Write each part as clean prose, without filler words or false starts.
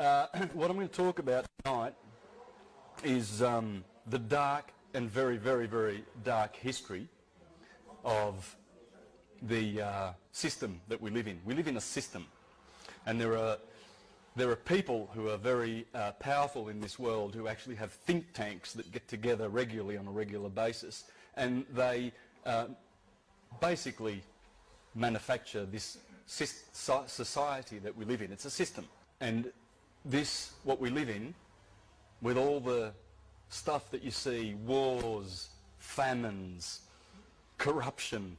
What I'm going to talk about tonight is the dark and very, very, very dark history of the system that we live in. We live in a system, and there are people who are very powerful in this world who actually have think tanks that get together regularly on a regular basis, and they basically manufacture this society that we live in. It's a system, and this, what we live in, with all the stuff that you see, wars, famines, corruption,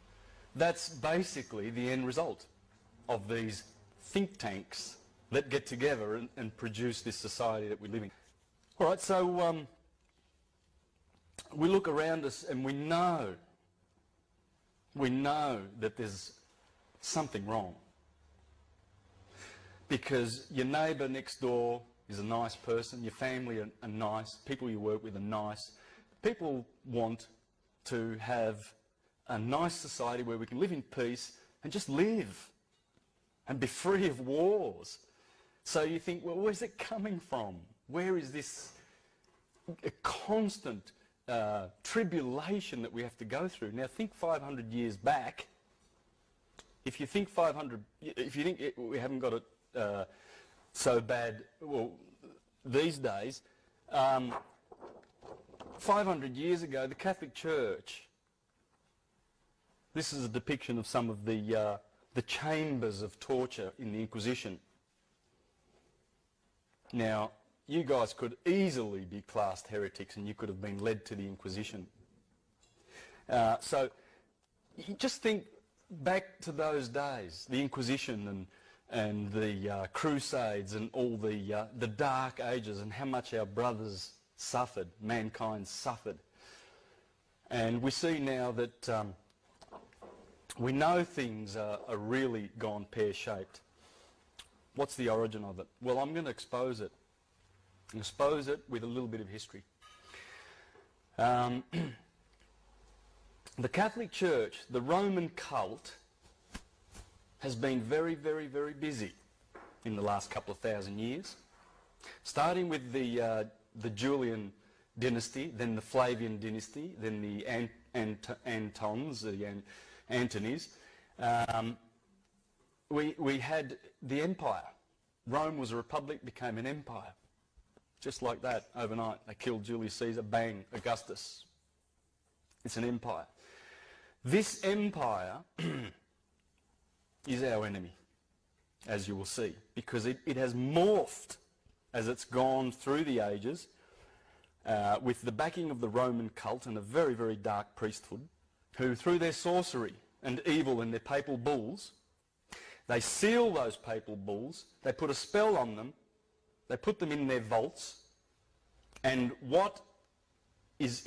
that's basically the end result of these think tanks that get together and produce this society that we live in. All right, so we look around us and we know that there's something wrong, because your neighbour next door is a nice person, your family are nice, people you work with are nice. People want to have a nice society where we can live in peace and just live and be free of wars. So you think, well, where's it coming from? Where is this constant tribulation that we have to go through? Now think 500 years back. If you think we haven't got it so bad, well, these days, 500 years ago, the Catholic Church, this is a depiction of some of the chambers of torture in the Inquisition. Now, you guys could easily be classed heretics and you could have been led to the Inquisition. So you just think back to those days, the Inquisition and the Crusades and all the Dark Ages, and how much our brothers suffered, mankind suffered. And we see now that we know things are really gone pear-shaped. What's the origin of it? Well, I'm going to expose it. Expose it with a little bit of history. The Catholic Church, the Roman cult, has been very, very, very busy in the last couple of thousand years, starting with the Julian dynasty, then the Flavian dynasty, then the Antons, the Antonys. We had the empire. Rome was a republic, became an empire. Just like that, overnight. They killed Julius Caesar, bang, Augustus. It's an empire. This empire is our enemy, as you will see, because it has morphed as it's gone through the ages with the backing of the Roman cult and a very, very dark priesthood, who through their sorcery and evil and their papal bulls, they seal those papal bulls, they put a spell on them, they put them in their vaults, and what is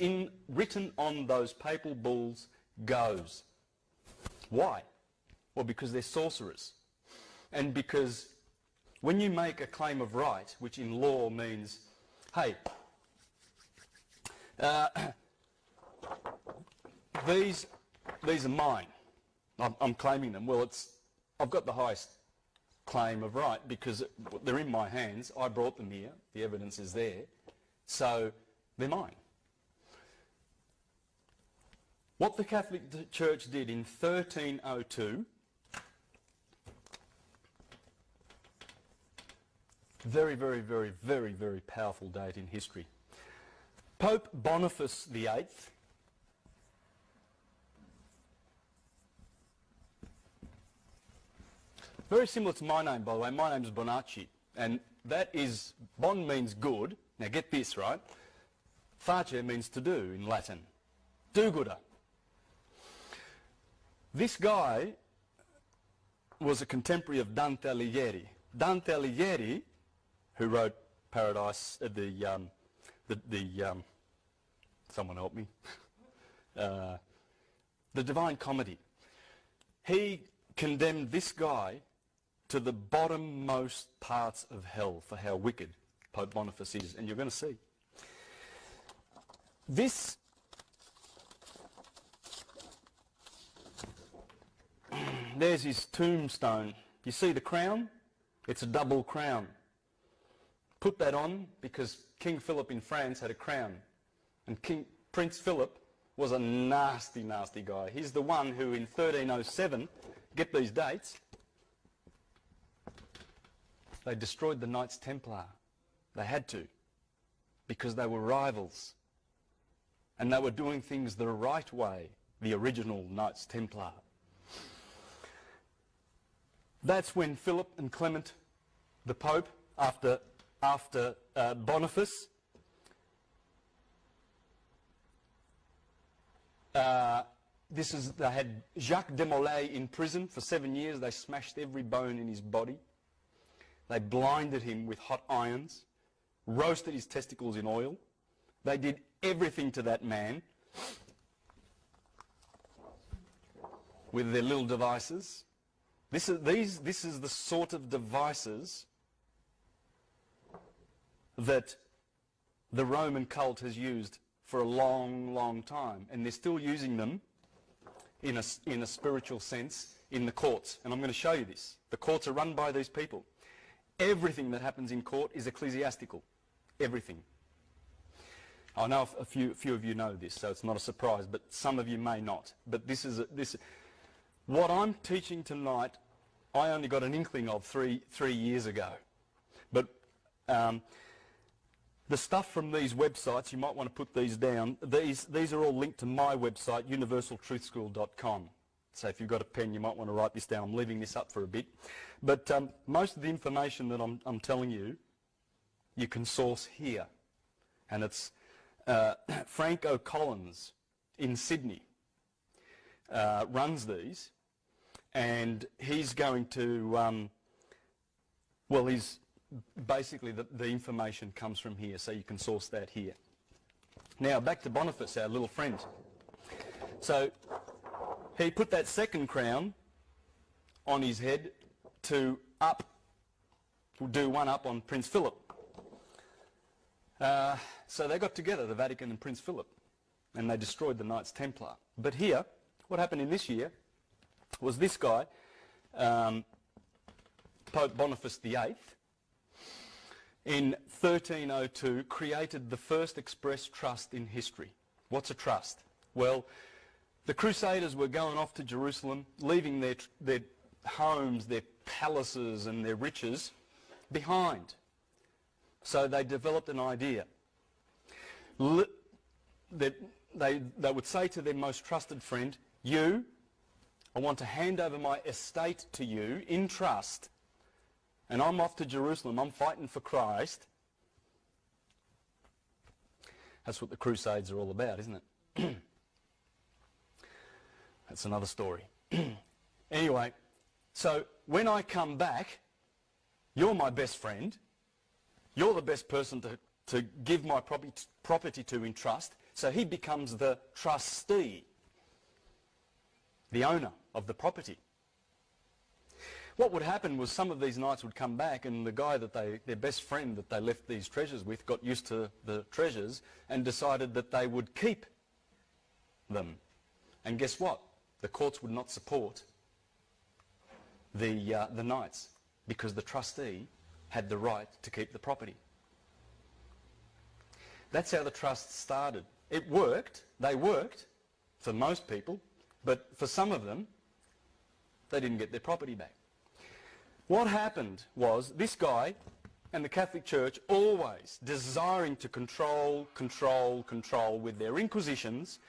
written on those papal bulls goes. Why? Well, because they're sorcerers. And because when you make a claim of right, which in law means, hey, these are mine, I'm claiming them. Well, I've got the highest claim of right because they're in my hands. I brought them here. The evidence is there. So they're mine. What the Catholic Church did in 1302, very, very, very, very, very powerful date in history. Pope Boniface VIII, very similar to my name, by the way. My name's Bonacci, and that is, bon means good. Now get this, right? Face means to do in Latin. Do-gooder. This guy was a contemporary of Dante Alighieri. Dante Alighieri, who wrote Paradise, someone help me, the Divine Comedy. He condemned this guy to the bottommost parts of hell for how wicked Pope Boniface is, and you're going to see. There's his tombstone. You see the crown? It's a double crown. put that on because King Philip in France had a crown. And Prince Philip was a nasty, nasty guy. He's the one who in 1307, get these dates, they destroyed the Knights Templar. They had to, because they were rivals. And they were doing things the right way, the original Knights Templar. That's when Philip and Clement, the Pope, after Boniface, they had Jacques de Molay in prison for 7 years. They smashed every bone in his body. They blinded him with hot irons, roasted his testicles in oil. They did everything to that man with their little devices. This is the sort of devices that the Roman cult has used for a long, long time, and they're still using them in a spiritual sense in the courts. And I'm going to show you this. The courts are run by these people. Everything that happens in court is ecclesiastical. Everything. I know a few of you know this, so it's not a surprise, but some of you may not. But what I'm teaching tonight, I only got an inkling of three years ago. But the stuff from these websites, you might want to put these down. These are all linked to my website, universaltruthschool.com. So if you've got a pen, you might want to write this down. I'm leaving this up for a bit. But most of the information that I'm telling you, you can source here. And it's Frank O'Collins in Sydney runs these. And he's going to, he's basically the information comes from here, so you can source that here. Now, back to Boniface, our little friend. So he put that second crown on his head to do one up on Prince Philip. So they got together, the Vatican and Prince Philip, and they destroyed the Knights Templar. But here, what happened in this year was this guy, Pope Boniface VIII, in 1302 created the first express trust in history. What's a trust? Well, the Crusaders were going off to Jerusalem, leaving their homes, their palaces and their riches behind. So they developed an idea. They would say to their most trusted friend, I want to hand over my estate to you in trust, and I'm off to Jerusalem. I'm fighting for Christ. That's what the Crusades are all about, isn't it? That's another story. Anyway, so when I come back, you're my best friend. You're the best person to give my property to in trust. So he becomes the trustee, the owner of the property. What would happen was some of these knights would come back, and the guy their best friend that they left these treasures with got used to the treasures and decided that they would keep them. And guess what? The courts would not support the knights because the trustee had the right to keep the property. That's how the trust started. It worked. They worked for most people, but for some of them, they didn't get their property back. What happened was this guy and the Catholic Church, always desiring to control with their inquisitions,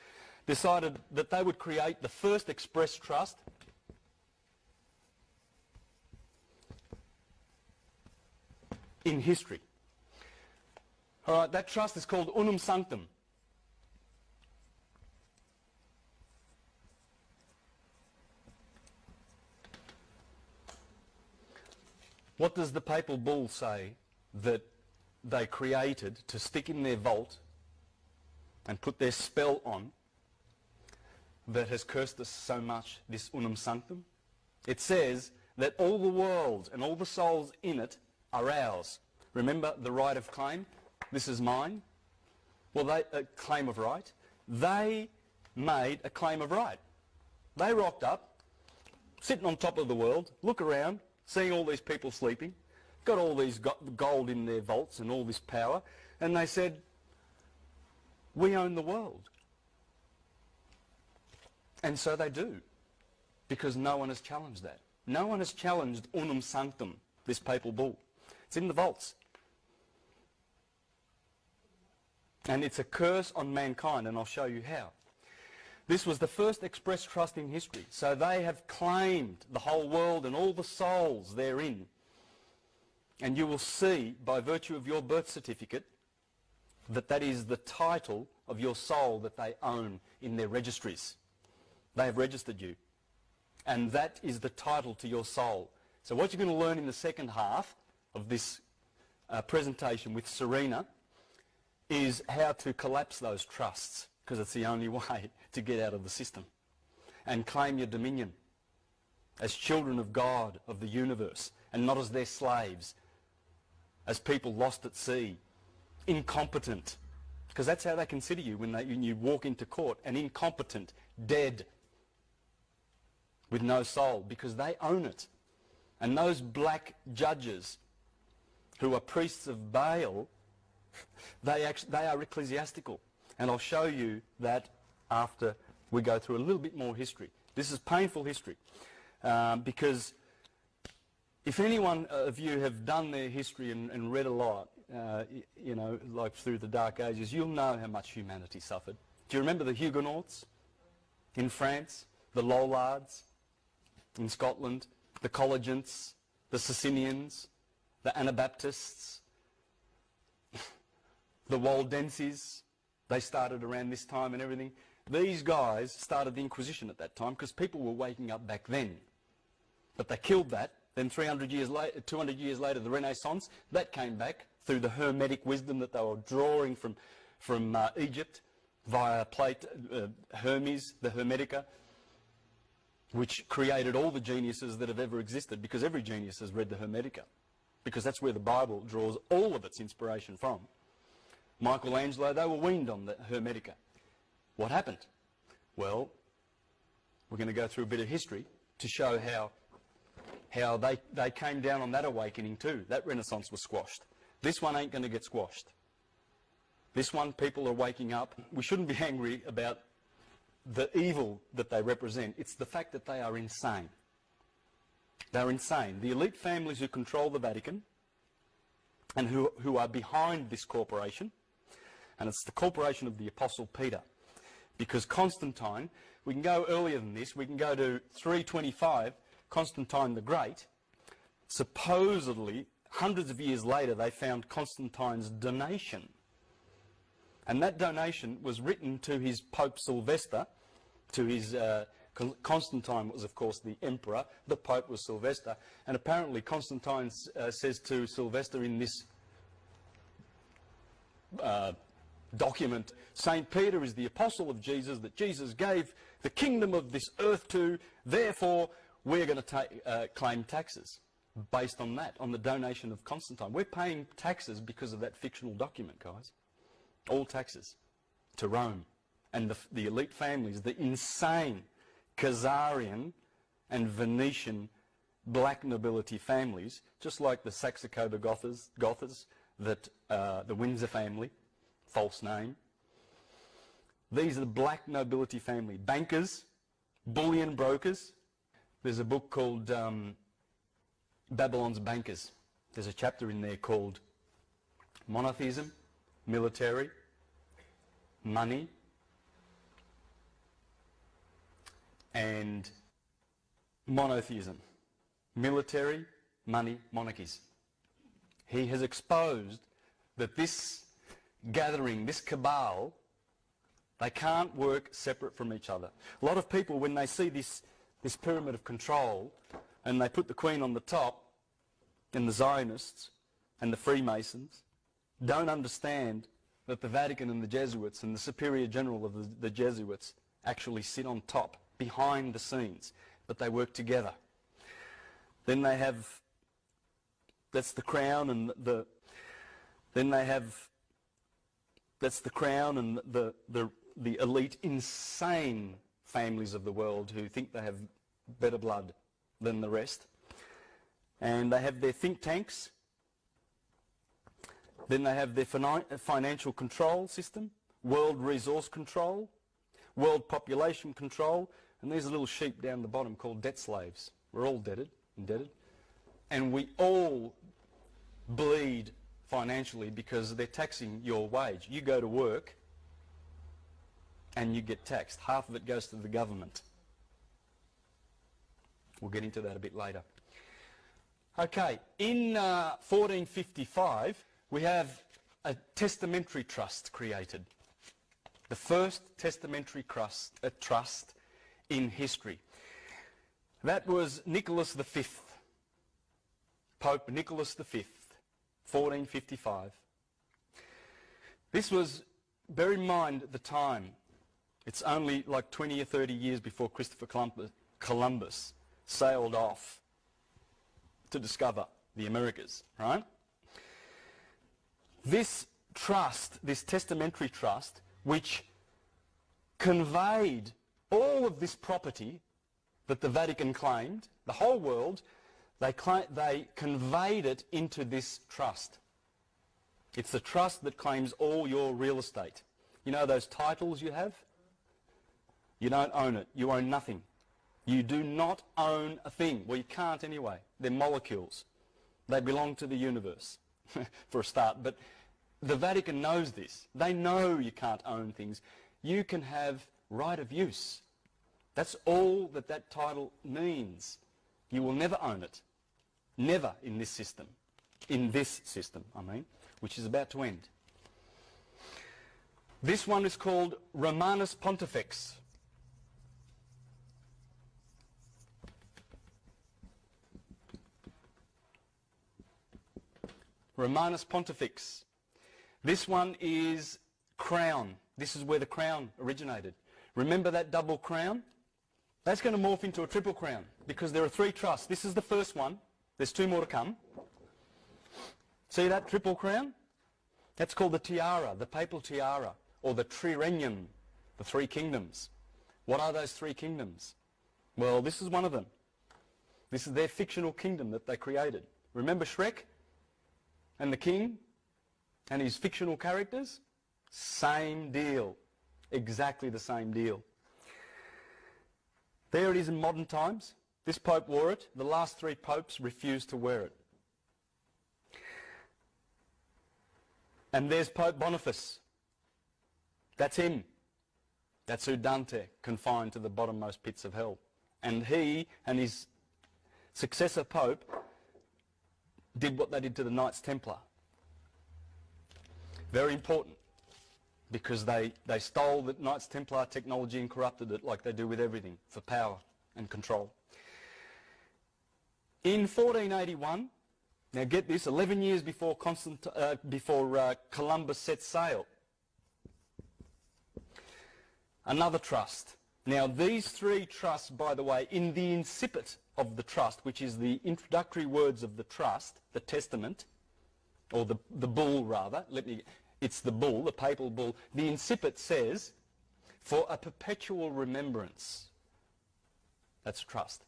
decided that they would create the first express trust in history. All right, that trust is called Unum Sanctum. What does the papal bull say that they created to stick in their vault and put their spell on that has cursed us so much, this Unum Sanctum? It says that all the world and all the souls in it are ours. Remember the right of claim? This is mine. Well, a claim of right. They made a claim of right. They rocked up, sitting on top of the world, look around, seeing all these people sleeping, got all these gold in their vaults and all this power, and they said, we own the world. And so they do, because no one has challenged that. No one has challenged Unum Sanctum, this papal bull. It's in the vaults. And it's a curse on mankind, and I'll show you how. This was the first express trust in history. So they have claimed the whole world and all the souls therein. And you will see, by virtue of your birth certificate, that that is the title of your soul that they own in their registries. They have registered you. And that is the title to your soul. So what you're going to learn in the second half of this presentation with Serena is how to collapse those trusts, because it's the only way to get out of the system and claim your dominion as children of God, of the universe, and not as their slaves, as people lost at sea, incompetent, because that's how they consider you when you walk into court, an incompetent, dead, with no soul, because they own it. And those black judges who are priests of Baal, they are ecclesiastical. And I'll show you that after we go through a little bit more history. This is painful history, because if any one of you have done their history and read a lot, you know, like through the Dark Ages, you'll know how much humanity suffered. Do you remember the Huguenots in France, the Lollards in Scotland, the Collegiants, the Socinians, the Anabaptists, the Waldenses? They started around this time and everything. These guys started the Inquisition at that time because people were waking up back then. But they killed that. Then 300 years later, 200 years later, the Renaissance, that came back through the Hermetic wisdom that they were drawing from Egypt via Hermes, the Hermetica, which created all the geniuses that have ever existed, because every genius has read the Hermetica, because that's where the Bible draws all of its inspiration from. Michelangelo, they were weaned on the Hermetica. What happened? Well, we're going to go through a bit of history to show how they came down on that awakening too. That Renaissance was squashed. This one ain't going to get squashed. This one, people are waking up. We shouldn't be angry about the evil that they represent. It's the fact that they are insane. They're insane. The elite families who control the Vatican and who are behind this corporation, and it's the corporation of the Apostle Peter, because Constantine, we can go earlier than this, we can go to 325, Constantine the Great. Supposedly, hundreds of years later, they found Constantine's donation. And that donation was written to his Pope Sylvester, to his... Constantine was, of course, the emperor. The Pope was Sylvester. And apparently Constantine says to Sylvester in this document, St. Peter is the apostle of Jesus, that Jesus gave the kingdom of this earth to, therefore we're going to claim taxes based on that, on the donation of Constantine. We're paying taxes because of that fictional document, guys. All taxes to Rome. And the elite families, the insane Khazarian and Venetian black nobility families, just like the Saxe-Coburg-Gothas, that the Windsor family, false name. These are the black nobility family. Bankers, bullion brokers. There's a book called Babylon's Bankers. There's a chapter in there called Monotheism, Military, Money, and monotheism, military, money, monarchies. He has exposed that this gathering, this cabal, they can't work separate from each other. A lot of people, when they see this pyramid of control, and they put the Queen on the top, and the Zionists and the Freemasons, don't understand that the Vatican and the Jesuits and the Superior General of the Jesuits actually sit on top, behind the scenes, but they work together. Then they have, that's the crown and then they have, that's the crown and the elite, insane families of the world who think they have better blood than the rest. And they have their think tanks, Then they have their financial control system, world resource control, world population control, and there's a little sheep down the bottom called debt slaves. We're all indebted. And we all bleed financially because they're taxing your wage. You go to work and you get taxed. Half of it goes to the government. We'll get into that a bit later. Okay, in 1455 we have a testamentary trust created. The first testamentary trust in history. That was Nicholas V, Pope Nicholas V, 1455. This was, bear in mind the time, it's only like 20 or 30 years before Christopher Columbus sailed off to discover the Americas, right? This trust, this testamentary trust, which conveyed all of this property that the Vatican claimed, the whole world, they conveyed it into this trust. It's the trust that claims all your real estate. You know those titles you have? You don't own it. You own nothing. You do not own a thing. Well, you can't anyway. They're molecules. They belong to the universe, for a start. But the Vatican knows this. They know you can't own things. You can have right of use. That's all that that title means. You will never own it. Never in this system. In this system, I mean, which is about to end. This one is called Romanus Pontifex. Romanus Pontifex. This one is crown. This is where the crown originated. Remember that double crown? That's going to morph into a triple crown because there are three trusts. This is the first one. There's two more to come. See that triple crown? That's called the tiara, the papal tiara, or the triregnum, the three kingdoms. What are those three kingdoms? Well, this is one of them. This is their fictional kingdom that they created. Remember Shrek and the king and his fictional characters? Same deal. Exactly the same deal. There it is in modern times. This pope wore it. The last three popes refused to wear it. And there's Pope Boniface. That's him. That's who Dante confined to the bottommost pits of hell. And he and his successor pope did what they did to the Knights Templar. Very important, because they stole the Knights Templar technology and corrupted it like they do with everything for power and control. In 1481, now get this, 11 years before Columbus set sail, another trust. Now these three trusts, by the way, in the incipit of the trust, which is the introductory words of the trust, the testament, or the bull rather, it's the bull, the papal bull. The incipit says, for a perpetual remembrance. That's trust.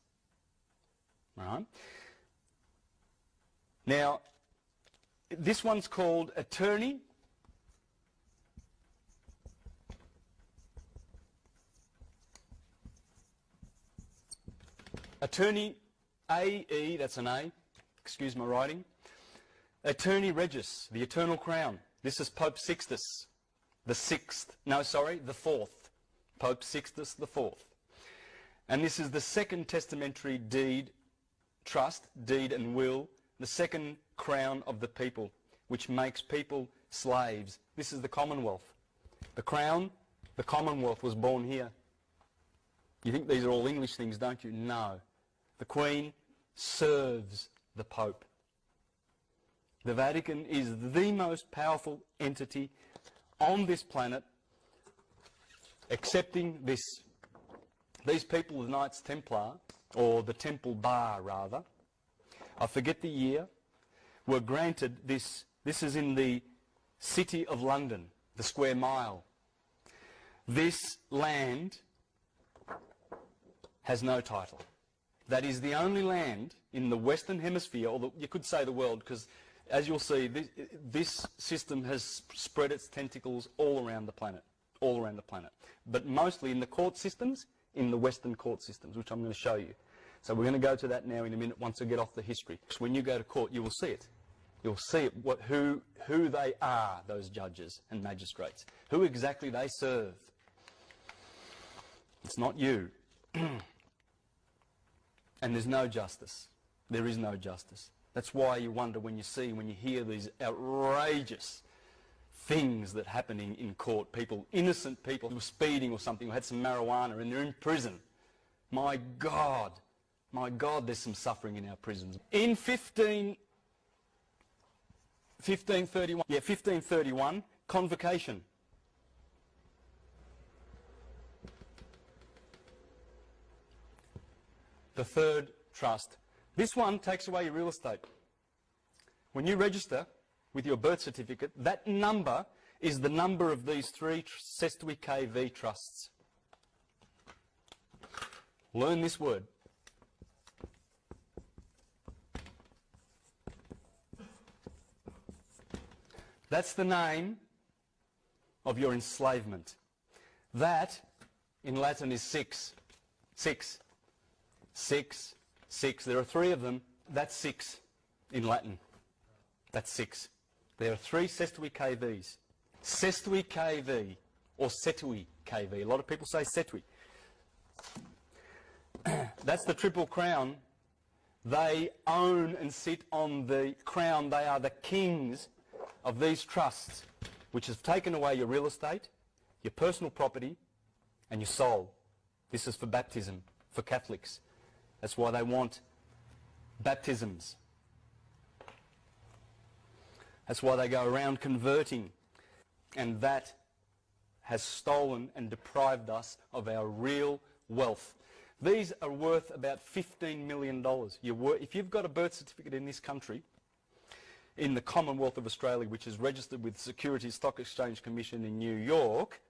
Right? Now, this one's called Attorney A-E, that's an A, excuse my writing. Attorney Regis, the Eternal Crown. This is Pope Sixtus, the fourth. Pope Sixtus the Fourth. And this is the second testamentary deed, trust, deed and will, the second crown of the people, which makes people slaves. This is the Commonwealth. The crown, the Commonwealth was born here. You think these are all English things, don't you? No. The Queen serves the Pope. The Vatican is the most powerful entity on this planet, accepting this. These people, the Knights Templar, or the Temple Bar rather, I forget the year, were granted this. This is in the City of London, the square mile. This land has no title. That is the only land in the Western Hemisphere, or you could say the world, because as you'll see, this system has spread its tentacles all around the planet, but mostly in the court systems, in the Western court systems, which I'm going to show you. So we're going to go to that now in a minute once I get off the history. When you go to court, you will see it. You'll see it, who they are, those judges and magistrates, who exactly they serve. It's not you. And there's no justice. There is no justice. That's why you wonder when you hear these outrageous things that happen in court. People, innocent people who were speeding or something, who had some marijuana and they're in prison. My God, there's some suffering in our prisons. In 1531, convocation. The third trust. This one takes away your real estate. When you register with your birth certificate, that number is the number of these three Sestui KV trusts. Learn this word. That's the name of your enslavement. That, in Latin, is six. Six. Six. Six. There are three of them. That's six in Latin. That's six. There are three Sestui KVs. Sestui KV, or Setui KV. A lot of people say Setui. That's the Triple Crown. They own and sit on the crown. They are the kings of these trusts, which has taken away your real estate, your personal property, and your soul. This is for baptism, for Catholics. That's why they want baptisms. That's why they go around converting. And that has stolen and deprived us of our real wealth. These are worth about $15 million. If you've got a birth certificate in this country, in the Commonwealth of Australia, which is registered with the Securities Stock Exchange Commission in New York,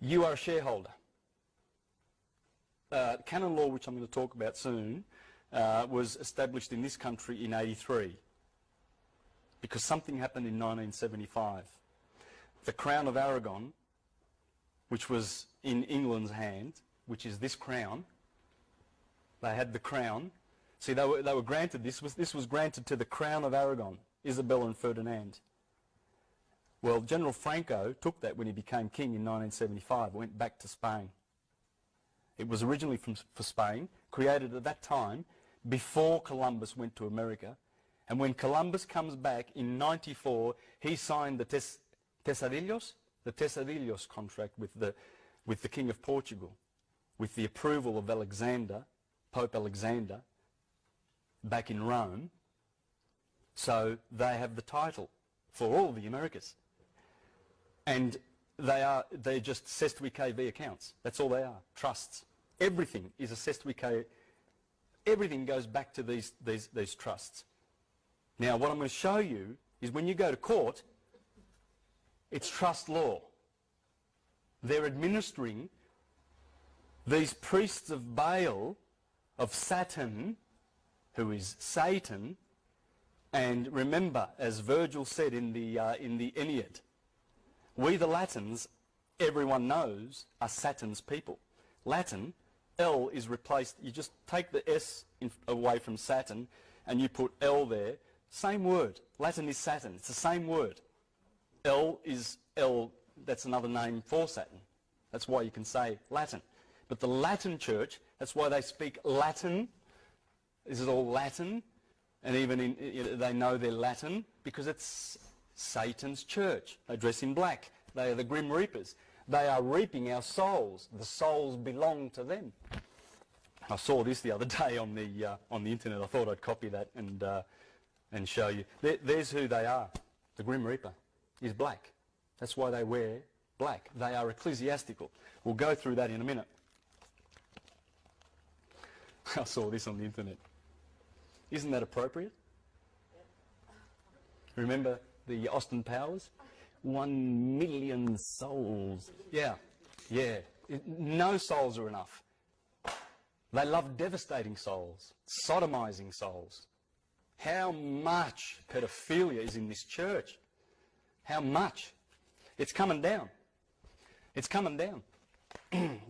you are a shareholder. Canon law, which I'm going to talk about soon, was established in this country in '83 because something happened in 1975. The Crown of Aragon, which was in England's hand, which is this crown, they had the crown. See, they were granted, this was granted to the Crown of Aragon, Isabella and Ferdinand. Well, General Franco took that when he became king in 1975, went back to Spain. It was originally for Spain, created at that time, before Columbus went to America. And when Columbus comes back in '94, he signed the Tesadillos contract with the King of Portugal, with the approval of Alexander, Pope Alexander, back in Rome. So they have the title for all the Americas. And they're just Sestui KV accounts. That's all they are, trusts. Everything is a Sestui KV. Everything goes back to these trusts. Now, what I'm going to show you is when you go to court, it's trust law. They're administering these priests of Baal, of Saturn, who is Satan, and remember, as Virgil said in the Aeneid, we the Latins, everyone knows, are Saturn's people. Latin, L is replaced, you just take the S away from Saturn and you put L there. Same word. Latin is Saturn. It's the same word. L is L, that's another name for Saturn. That's why you can say Latin. But the Latin Church, that's why they speak Latin. This is all Latin. And even they know they're Latin because it's Satan's church. They dress in black. They are the Grim Reapers. They are reaping our souls. The souls belong to them. I saw this the other day on the internet. I thought I'd copy that and show you. There's who they are. The Grim Reaper is black. That's why they wear black. They are ecclesiastical. We'll go through that in a minute. I saw this on the internet. Isn't that appropriate? Remember the Austin Powers? 1 million souls. Yeah. No souls are enough. They love devastating souls, sodomizing souls, how much pedophilia is in this church. How much. It's coming down. It's coming down.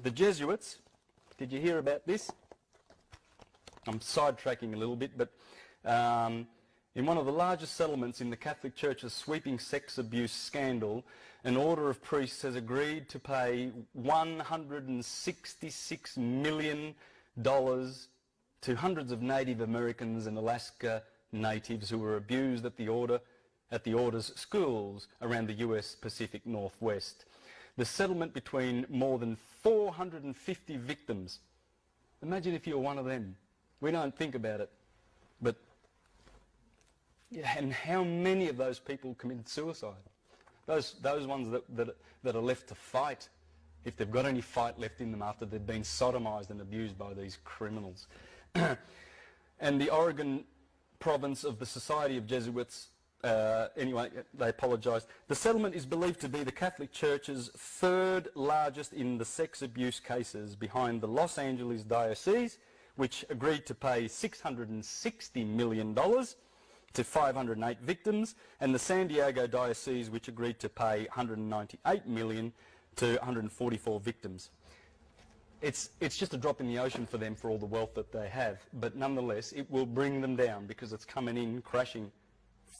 The Jesuits, did you hear about this? I'm sidetracking a little bit, but in one of the largest settlements in the Catholic Church's sweeping sex abuse scandal, an order of priests has agreed to pay $166 million to hundreds of Native Americans and Alaska natives who were abused at the order's schools around the US Pacific Northwest. The settlement between more than 450 victims. Imagine if you're one of them. We don't think about it, but yeah, and how many of those people committed suicide? Those ones that are left to fight, if they've got any fight left in them after they've been sodomized and abused by these criminals. And the Oregon province of the Society of Jesuits, anyway, they apologised. The settlement is believed to be the Catholic Church's third largest in the sex abuse cases, behind the Los Angeles Diocese, which agreed to pay $660 million to 508 victims, and the San Diego Diocese, which agreed to pay $198 million to 144 victims. It's just a drop in the ocean for them for all the wealth that they have, but nonetheless it will bring them down because it's coming in crashing,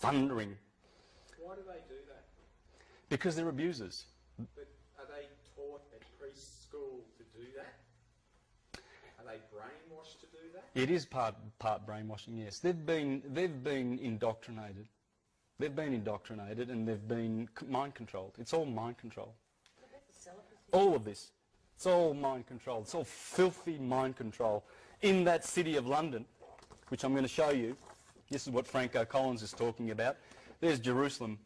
thundering. Why do they do that? Because they're abusers. But are they taught at priest school to do that? Are they brainwashed to do that? It is part brainwashing, yes. They've been indoctrinated. They've been indoctrinated and they've been mind controlled. It's all mind control. All of this. It's all mind control. It's all filthy mind control. In that city of London, which I'm going to show you, this is what Franco Collins is talking about. There's Jerusalem,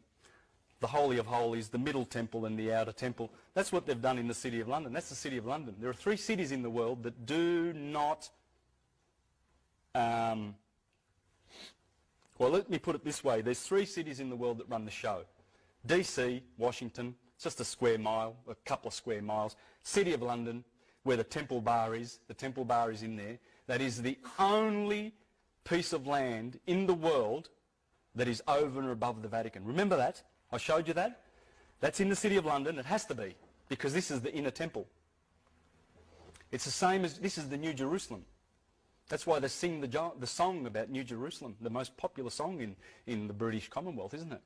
the Holy of Holies, the Middle Temple and the Outer Temple. That's what they've done in the City of London. That's the City of London. There are 3 cities in the world that do not... well, let me put it this way. There's 3 cities in the world that run the show. DC, Washington, just a square mile, a couple of square miles. City of London, where the Temple Bar is. The Temple Bar is in there. That is the only piece of land in the world that is over and above the Vatican. Remember that? I showed you that? That's in the City of London. It has to be, because this is the inner temple. It's the same as, this is the New Jerusalem. That's why they sing the song about New Jerusalem, the most popular song in the British Commonwealth, isn't it?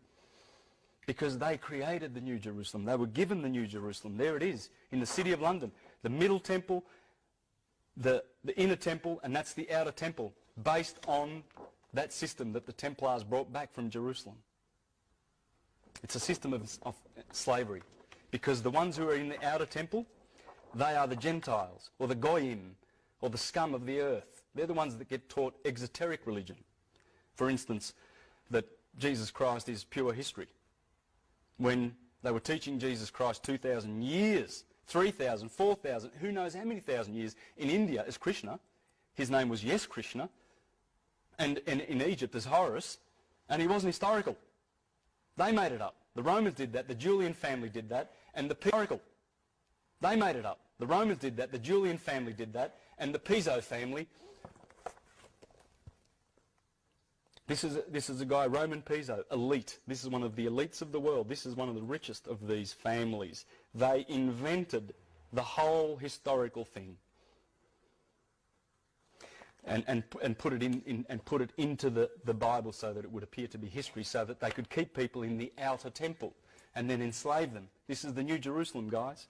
Because they created the New Jerusalem. They were given the New Jerusalem. There it is, in the City of London. The Middle Temple, the Inner Temple, and that's the Outer Temple, based on that system that the Templars brought back from Jerusalem. It's a system of slavery, because the ones who are in the Outer Temple, they are the Gentiles, or the Goyim, or the scum of the earth. They're the ones that get taught exoteric religion. For instance, that Jesus Christ is pure history. When they were teaching Jesus Christ 2,000 years, 3,000, 4,000, who knows how many thousand years, in India as Krishna. His name was Yes Krishna. And in Egypt as Horus. And he wasn't historical. They made it up. The Romans did that. The Julian family did that. And the historical. They made it up. The Romans did that. The Julian family did that. And the Piso family. This is a guy, Roman Piso, elite. This is one of the elites of the world. This is one of the richest of these families. They invented the whole historical thing, and put it into the Bible so that it would appear to be history, so that they could keep people in the outer temple and then enslave them. This is the New Jerusalem, guys,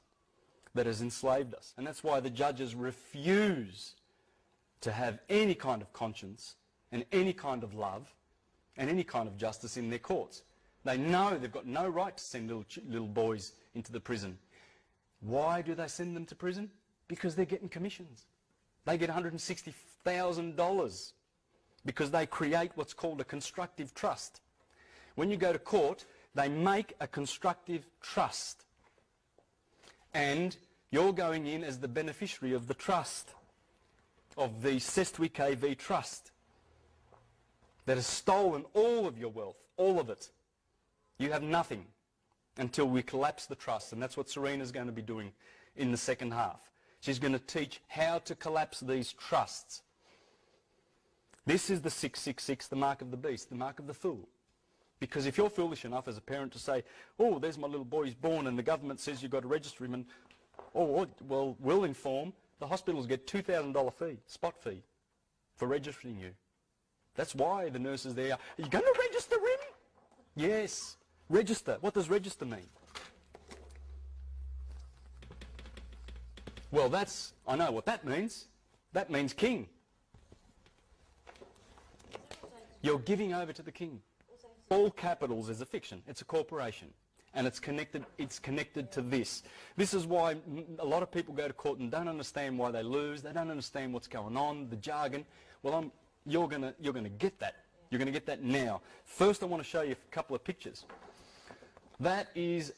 that has enslaved us, and that's why the judges refuse to have any kind of conscience and any kind of love and any kind of justice in their courts. They know they've got no right to send little boys into the prison. Why do they send them to prison? Because they're getting commissions. They get $160,000 because they create what's called a constructive trust. When you go to court, they make a constructive trust. And you're going in as the beneficiary of the trust, of the Sestwi KV trust, that has stolen all of your wealth, all of it. You have nothing until we collapse the trust, and that's what Serena's going to be doing in the second half. She's going to teach how to collapse these trusts. This is the 666, the mark of the beast, the mark of the fool. Because if you're foolish enough as a parent to say, oh, there's my little boy, he's born, and the government says you've got to register him, and, oh, well, we'll inform, the hospitals get $2,000 fee, spot fee, for registering you. That's why the nurses there are you going to register him? Yes, register. What does register mean? Well, I know what that means. That means king. You're giving over to the king. All capitals is a fiction. It's a corporation. And it's connected to this. This is why a lot of people go to court and don't understand why they lose. They don't understand what's going on, the jargon. Well, you're going to get that. You're going to get that now. First, I want to show you a couple of pictures. That is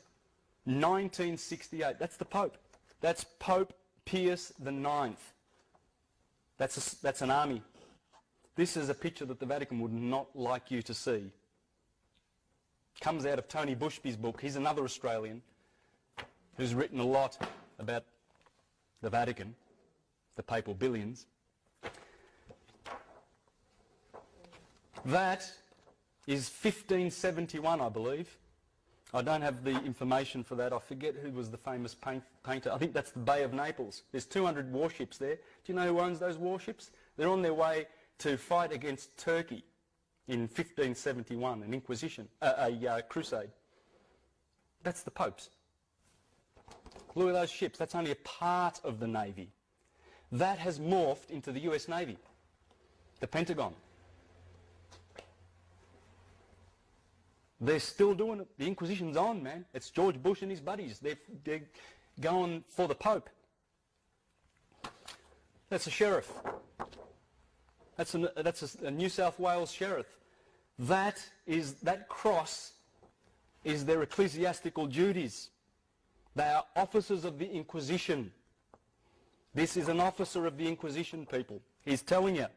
1968. That's the Pope. That's Pope Pius IX. That's an army. This is a picture that the Vatican would not like you to see. Comes out of Tony Bushby's book. He's another Australian who's written a lot about the Vatican, the papal billions. That is 1571, I believe. I don't have the information for that. I forget who was the famous painter. I think that's the Bay of Naples. There's 200 warships there. Do you know who owns those warships? They're on their way to fight against Turkey in 1571, an inquisition, a crusade. That's the Pope's. Look at those ships. That's only a part of the Navy. That has morphed into the US Navy, the Pentagon. They're still doing it. The Inquisition's on, man. It's George Bush and his buddies. They're going for the Pope. That's a sheriff. That's a New South Wales sheriff. That cross is their ecclesiastical duties. They are officers of the Inquisition. This is an officer of the Inquisition, people. He's telling you.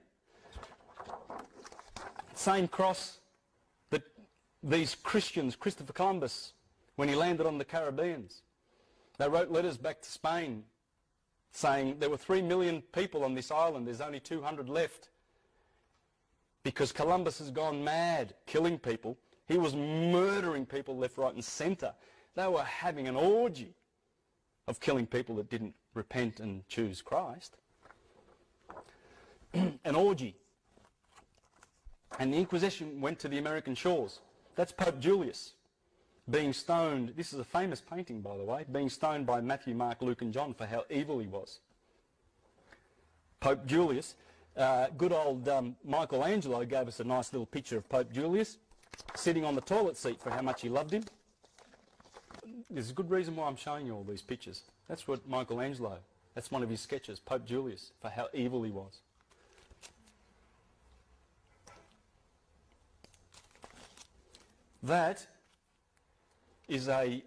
Same cross that these Christians, Christopher Columbus, when he landed on the Caribbeans, they wrote letters back to Spain saying there were 3 million people on this island, there's only 200 left. Because Columbus has gone mad, killing people. He was murdering people left, right and centre. They were having an orgy of killing people that didn't repent and choose Christ. An orgy. And the Inquisition went to the American shores. That's Pope Julius being stoned. This is a famous painting, by the way, being stoned by Matthew, Mark, Luke and John for how evil he was. Pope Julius. Good old Michelangelo gave us a nice little picture of Pope Julius sitting on the toilet seat for how much he loved him. There's a good reason why I'm showing you all these pictures. That's what Michelangelo, that's one of his sketches, Pope Julius, for how evil he was. That is a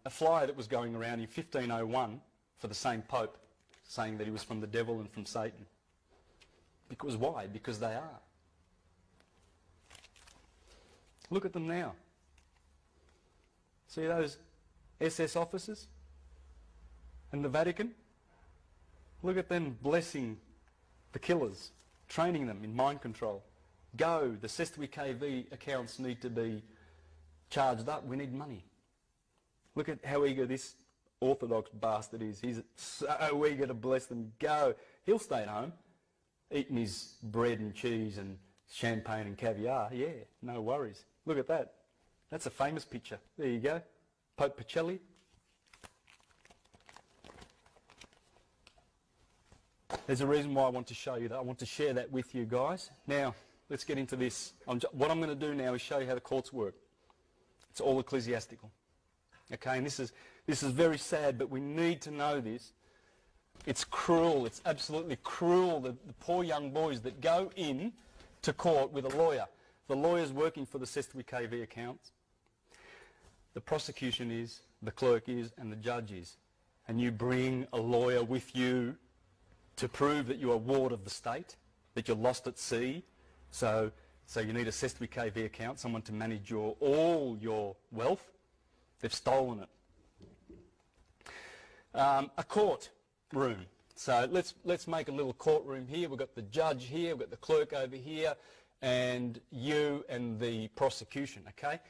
flyer that was going around in 1501 for the same Pope, saying that he was from the devil and from Satan. Because why? Because they are. Look at them now. See those SS officers and the Vatican? Look at them blessing the killers, training them in mind control. Go, the Sestui KV accounts need to be charged up. We need money. Look at how eager this Orthodox bastard is. He's so eager to bless them. Go. He'll stay at home, eating his bread and cheese and champagne and caviar. Yeah, no worries. Look at that. That's a famous picture. There you go. Pope Pacelli. There's a reason why I want to show you that. I want to share that with you guys. Now, let's get into this. What I'm going to do now is show you how the courts work. It's all ecclesiastical. Okay, and this is very sad, but we need to know this. It's cruel. It's absolutely cruel, the poor young boys that go in to court with a lawyer. The lawyer's working for the Sestui KV accounts. The prosecution is, the clerk is, and the judge is. And you bring a lawyer with you to prove that you're a ward of the state, that you're lost at sea. So you need a Sestui KV account, someone to manage all your wealth. They've stolen it. A court room. So let's make a little courtroom here. We've got the judge here, we've got the clerk over here, and you and the prosecution, okay?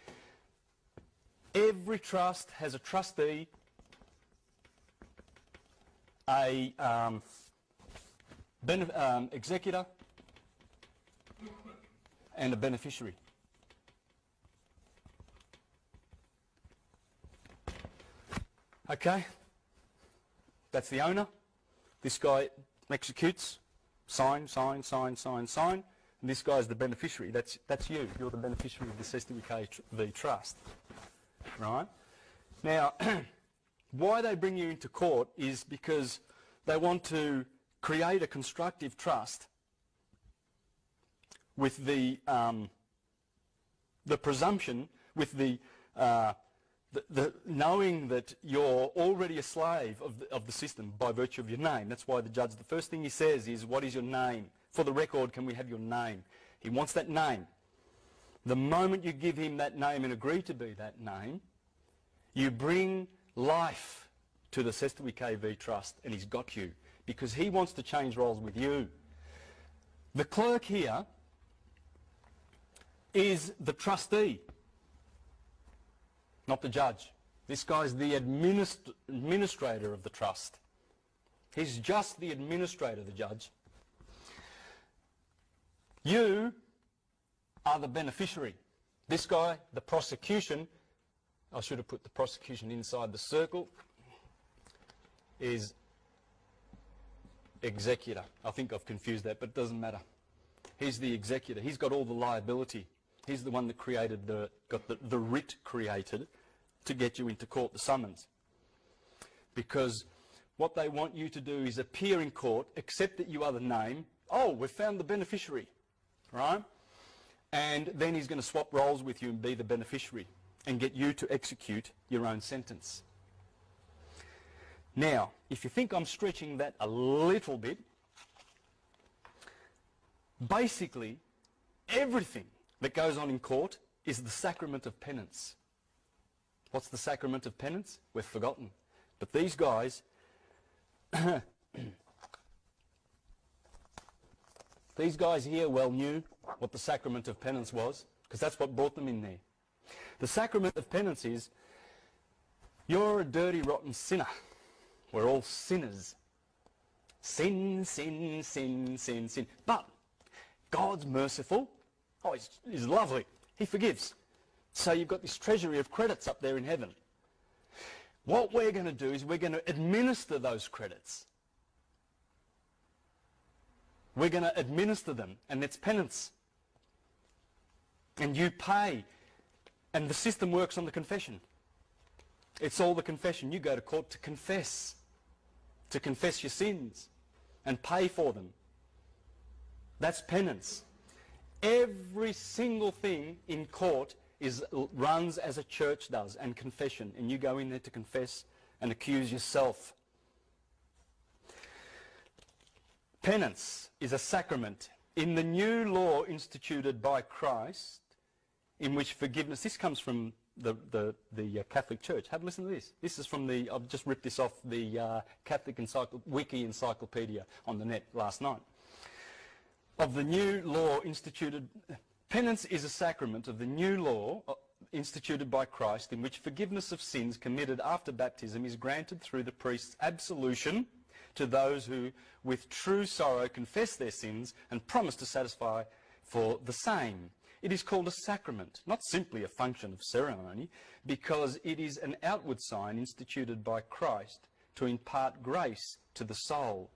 Every trust has a trustee, a executor, and a beneficiary. Okay? That's the owner. This guy executes, sign, sign, sign, sign, sign. And this guy's the beneficiary. That's you. You're the beneficiary of the SWKV trust. Right? Now, why they bring you into court is because they want to create a constructive trust with the presumption, with the knowing that you're already a slave of the system by virtue of your name. That's why the judge, the first thing he says is, what is your name? For the record, can we have your name? He wants that name. The moment you give him that name and agree to be that name, you bring life to the SWKV trust, and he's got you, because he wants to change roles with you. The clerk here is the trustee, not the judge. This guy's the administrator of the trust. He's just the administrator, the judge. You are the beneficiary. This guy, the prosecution, I should have put the prosecution inside the circle, is executor. I think I've confused that, but it doesn't matter. He's the executor. He's got all the liability. He's the one that created got the writ created to get you into court, the summons. Because what they want you to do is appear in court, accept that you are the name. Oh, we've found the beneficiary, right? And then he's going to swap roles with you and be the beneficiary and get you to execute your own sentence. Now, if you think I'm stretching that a little bit, basically everything that goes on in court is the sacrament of penance. What's the sacrament of penance? We've forgotten. But these guys, these guys here well knew what the sacrament of penance was, because that's what brought them in there. The sacrament of penance is, you're a dirty, rotten sinner. We're all sinners. Sin, sin, sin, sin, sin. But God's merciful. Oh, he's lovely. He forgives. So you've got this treasury of credits up there in heaven. What we're going to do is we're going to administer those credits. We're going to administer them, and it's penance. And you pay. And the system works on the confession. It's all the confession. You go to court to confess your sins and pay for them. That's penance. Every single thing in court runs as a church does, and confession, and you go in there to confess and accuse yourself. Penance is a sacrament. In the new law instituted by Christ, in which forgiveness, this comes from the Catholic Church. Have a listen to this. This is from I've just ripped this off the Catholic Wiki Encyclopedia on the net last night. Of the new law instituted, penance is a sacrament of the new law instituted by Christ, in which forgiveness of sins committed after baptism is granted through the priest's absolution to those who with true sorrow confess their sins and promise to satisfy for the same. It is called a sacrament, not simply a function of ceremony, because it is an outward sign instituted by Christ to impart grace to the soul.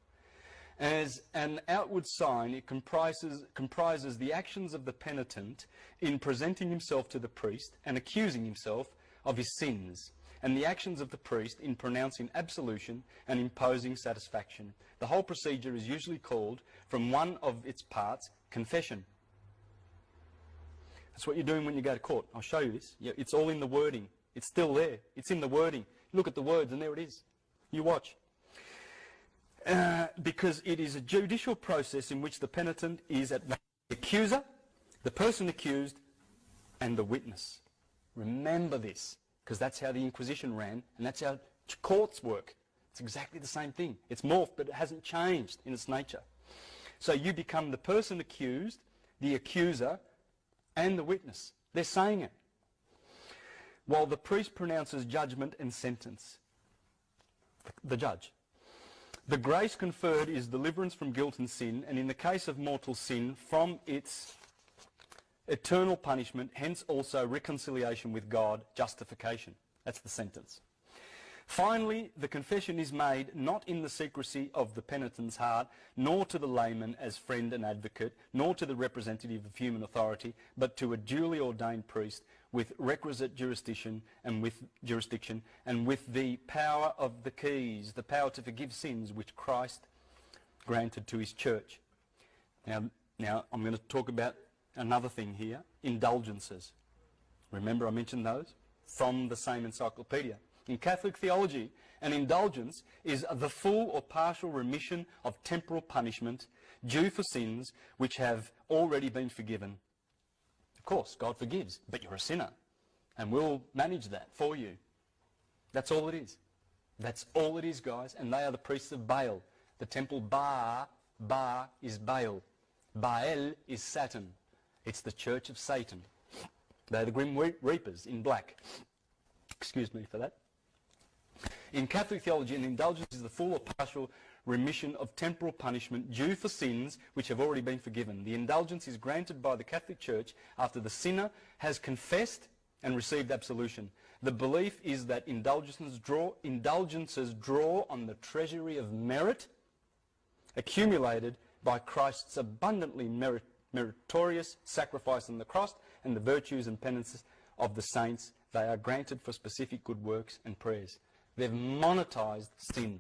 As an outward sign, it comprises the actions of the penitent in presenting himself to the priest and accusing himself of his sins, and the actions of the priest in pronouncing absolution and imposing satisfaction. The whole procedure is usually called, from one of its parts, confession. That's what you're doing when you go to court. I'll show you this. Yeah, it's all in the wording. It's still there. It's in the wording. Look at the words, and there it is. You watch. Because it is a judicial process in which the penitent is at the accuser, the person accused, and the witness. Remember this, because that's how the Inquisition ran, and that's how courts work. It's exactly the same thing. It's morphed, but it hasn't changed in its nature. So you become the person accused, the accuser, and the witness. They're saying it. While the priest pronounces judgment and sentence. The judge. The grace conferred is deliverance from guilt and sin, and in the case of mortal sin, from its eternal punishment, hence also reconciliation with God, justification. That's the sentence. Finally, the confession is made not in the secrecy of the penitent's heart, nor to the layman as friend and advocate, nor to the representative of human authority, but to a duly ordained priest with requisite jurisdiction and with the power of the keys, the power to forgive sins which Christ granted to his church. Now I'm going to talk about another thing here, indulgences. Remember I mentioned those from the same encyclopedia. In Catholic theology, an indulgence is the full or partial remission of temporal punishment due for sins which have already been forgiven. Of course, God forgives, but you're a sinner, and we'll manage that for you. That's all it is. That's all it is, guys, and they are the priests of Baal. The temple Ba is Baal. Baal is Satan. It's the church of Satan. They're the Grim Reapers in black. Excuse me for that. In Catholic theology, an indulgence is the full or partial remission of temporal punishment due for sins which have already been forgiven. The indulgence is granted by the Catholic Church after the sinner has confessed and received absolution. The belief is that indulgences draw on the treasury of merit accumulated by Christ's abundantly meritorious sacrifice on the cross and the virtues and penances of the saints. They are granted for specific good works and prayers. They've monetized sin.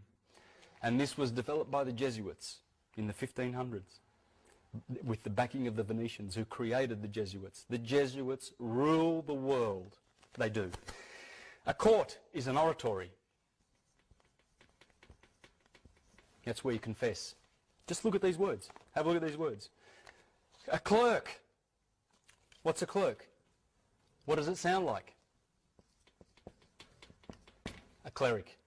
And this was developed by the Jesuits in the 1500s with the backing of the Venetians who created the Jesuits. The Jesuits rule the world. They do. A court is an oratory. That's where you confess. Just look at these words. Have a look at these words. A clerk. What's a clerk? What does it sound like? A cleric.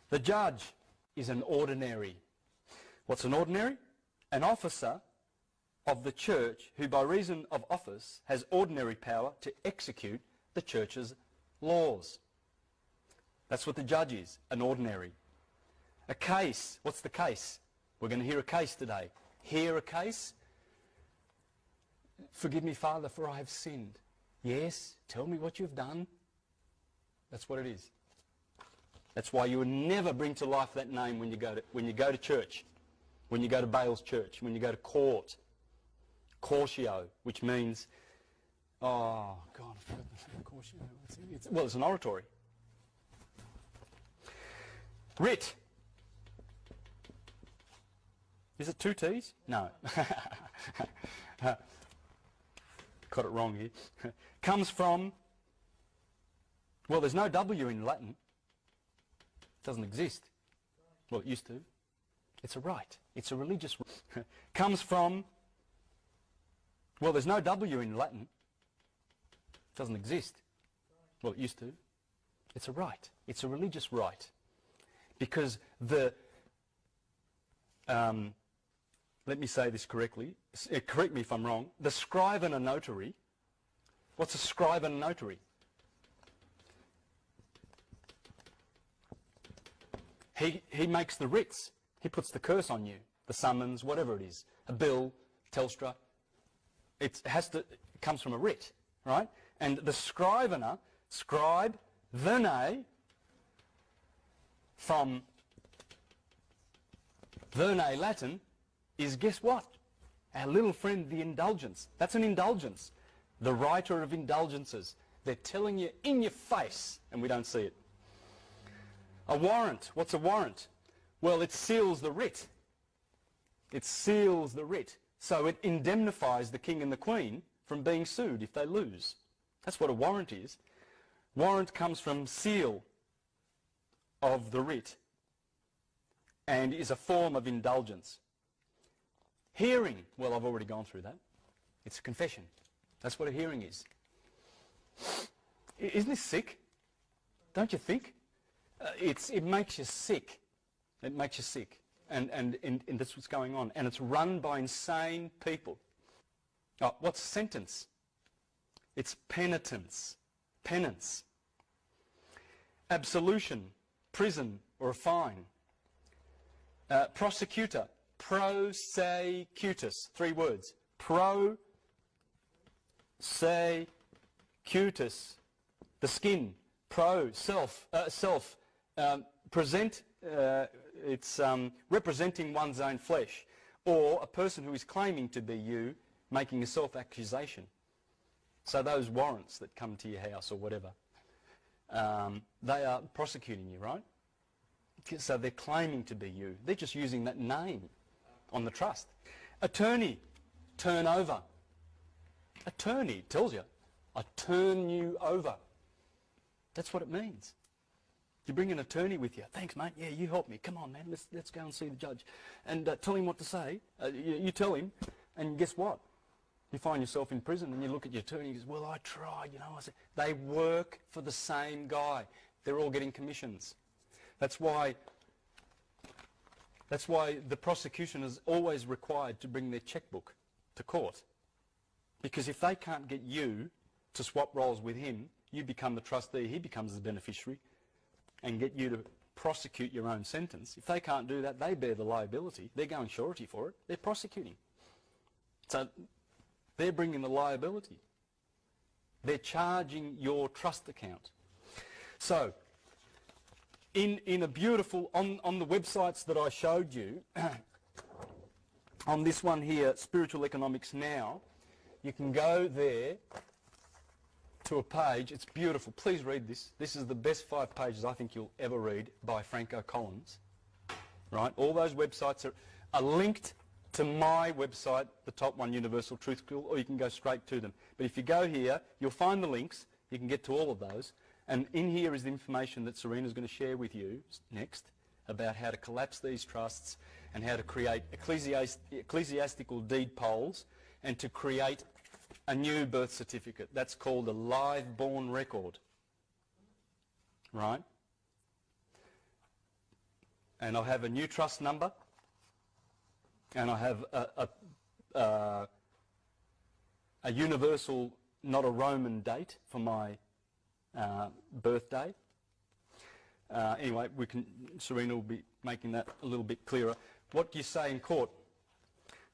The judge is an ordinary. What's an ordinary? An officer of the church who by reason of office has ordinary power to execute the church's laws. That's what the judge is, an ordinary. A case. What's the case? We're going to hear a case today. Hear a case? Forgive me, Father, for I have sinned. Yes, tell me what you've done. That's what it is. That's why you would never bring to life that name when you go to church, when you go to Baal's church, when you go to court. Cortio, which means, oh, God, I've forgotten the name. Cortio. Well, it's an oratory. Writ. Is it two T's? No. Got it wrong here. Comes from, well, there's no W in Latin. It doesn't exist. Well, it used to. It's a right. It's a religious right. Comes from, well, there's no W in Latin. It doesn't exist. Well, it used to. It's a right. It's a religious right. Because the, let me say this correctly. Correct me if I'm wrong. The scribe and a notary. What's a scribe and a notary? He makes the writs. He puts the curse on you. The summons, whatever it is. A bill, Telstra. It comes from a writ, right? And the scrivener, scribe, verne, from verne Latin, is guess what? Our little friend, the indulgence. That's an indulgence. The writer of indulgences. They're telling you in your face, and we don't see it. A warrant. What's a warrant? Well, it seals the writ. It seals the writ. So it indemnifies the king and the queen from being sued if they lose. That's what a warrant is. Warrant comes from seal of the writ and is a form of indulgence. Hearing. Well, I've already gone through that. It's a confession. That's what a hearing is. Isn't this sick? Don't you think? It makes you sick. It makes you sick. And that's what's going on. And it's run by insane people. Oh, what's sentence? It's penitence. Penance. Absolution. Prison or a fine. Prosecutor. Prosecutus. 3 words. Prosecutus. The skin. Self. Present. It's representing one's own flesh. Or a person who is claiming to be you, making a self-accusation. So those warrants that come to your house or whatever, they are prosecuting you, right? So they're claiming to be you. They're just using that name on the trust. Attorney, turn over. Attorney tells you, I turn you over. That's what it means. You bring an attorney with you. Thanks, mate. Yeah, you help me. Come on, man. Let's go and see the judge. And tell him what to say. You tell him, and guess what? You find yourself in prison and you look at your attorney and he goes, well, I tried, you know. I said, they work for the same guy. They're all getting commissions. That's why the prosecution is always required to bring their checkbook to court. Because if they can't get you to swap roles with him, you become the trustee, he becomes the beneficiary, and get you to prosecute your own sentence. If they can't do that, they bear the liability. They're going surety for it. They're prosecuting. So they're bringing the liability. They're charging your trust account. So, in a beautiful, on the websites that I showed you, on this one here, Spiritual Economics Now, you can go there to a page. It's beautiful. Please read this. This is the best 5 pages I think you'll ever read by Franco Collins. Right? All those websites are linked to my website, the top one, Universal Truth School, or you can go straight to them. But if you go here, you'll find the links. You can get to all of those. And in here is the information that Serena's going to share with you next about how to collapse these trusts and how to create ecclesiastical deed polls and to create a new birth certificate. That's called a live-born record. Right? And I'll have a new trust number. And I have a universal, not a Roman date for my birthday. Anyway, Serena will be making that a little bit clearer. What do you say in court?